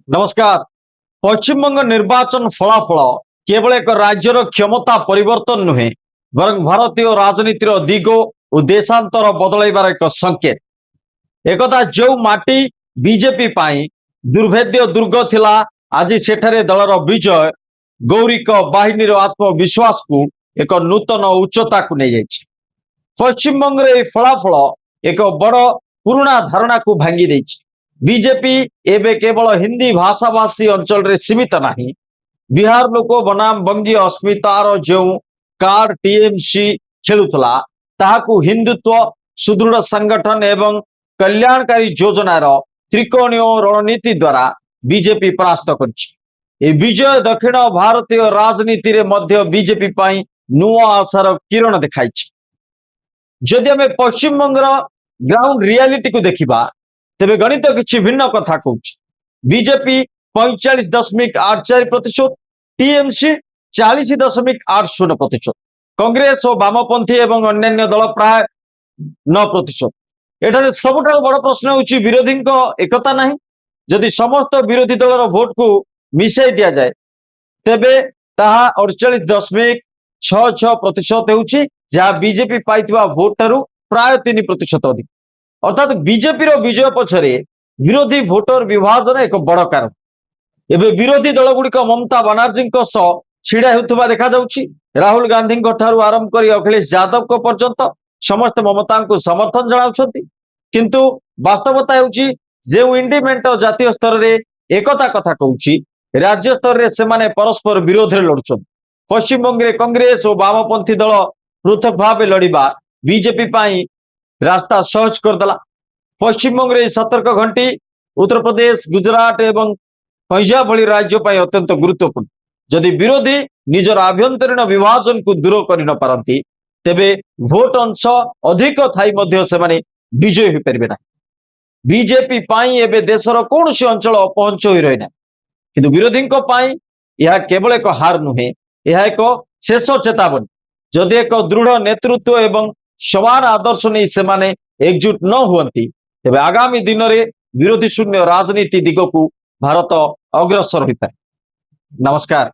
नमस्कार। पश्चिमबंग निर्वाचन फलाफल केवल एक राज्यर क्षमता परिवर्तन नुहे बर भारतीय राजनीतिर दिग और देशांतर बदलैबार एक संकेत। एकदा जो माटी बीजेपी पाई दुर्भेद्य दुर्ग थिला आज सेठारे दलर विजय गौरिक बाहिनीर आत्मविश्वास को एक नूतन उच्चता को नहीं जाइछि। पश्चिमबंग रे फलाफल एक बड़ पुराना धारणा को भांगी देछि। बीजेपी एबे केवल हिंदी भाषाभाषी अंचल रे सीमित नहीं। बिहार लोक बनाम बंगीय अस्मितार जो कार्ड टीएमसी खेलुतला ताहाकु हिंदुत्व सुदृढ़ संगठन एवं कल्याणकारी योजनार त्रिकोणीय रणनीति द्वारा बीजेपी परास्त कर विजय दक्षिण भारतीय राजनीति रे मध्य बीजेपी पाई नुआ आशार किरण देखाई। जदि आम पश्चिमबंगर ग्राउंड रियालिटी को देखा तेरे गणित किसी भिन्न कथा कहूँ। बीजेपी 45.84%, टीएमसी 40.80%, कांग्रेस और वामपंथी एवं अन्य दल प्राय 9%। एठारे सबुठार बड़ प्रश्न होची विरोधी एकता नहीं। जदि समस्त विरोधी दलर भोट को मिसाई दिया जाए तेबे ताहा 48.66% होची, जहाँ बीजेपी पाइथिबा भोट ठारू प्राय 3% अधिक। अर्थात बीजेपी रो विजय पछरे विरोधी भोटर विभाजन एक बड़ कारण। एबे विरोधी दल गुड़िक ममता बनर्जी छिड़ा होता देखा जाउछि। राहुल गांधी ठारू आरंभ कर अखिलेश यादव को पर्यंत समस्त ममता को समर्थन जनाउछंती। किंतु वास्तवता होउछि जे इंडिपेंडेंट जातीय स्तर रे एकता कथा कहूछि, राज्य स्तर रे सेमाने परस्पर विरोध रे लड़ुछन। पश्चिम बंग रे कांग्रेस और वामपंथी दल पृथक भाव लड़िबा बीजेपी पाई रास्ता सहज करदेला। पश्चिम बंग रे सतर्क घंटी उत्तर प्रदेश, गुजरात एवं पंजाब भली राज्य पाई अत्यंत गुरुत्वपूर्ण। जदि विरोधी निजर आभ्यंतरीण विभाजन को दूर कर न पारती तेबे भोट अंश अधिक थाई मध्य सेमाने विजय हो परिबे ना। बीजेपी पाई एबे देशर कौन सी अंचल अपहंच हो रही ना, किंतु विरोधी पाई यह केवल एक हार नुहे, यह एक शेष चेतावनी। जदि एक दृढ़ नेतृत्व एवं समान आदर्श नहीं सेमाने एकजुट न हुअंती तेबे आगामी दिन में विरोधी शून्य राजनीति दिग को भारत अग्रसर होता है। नमस्कार।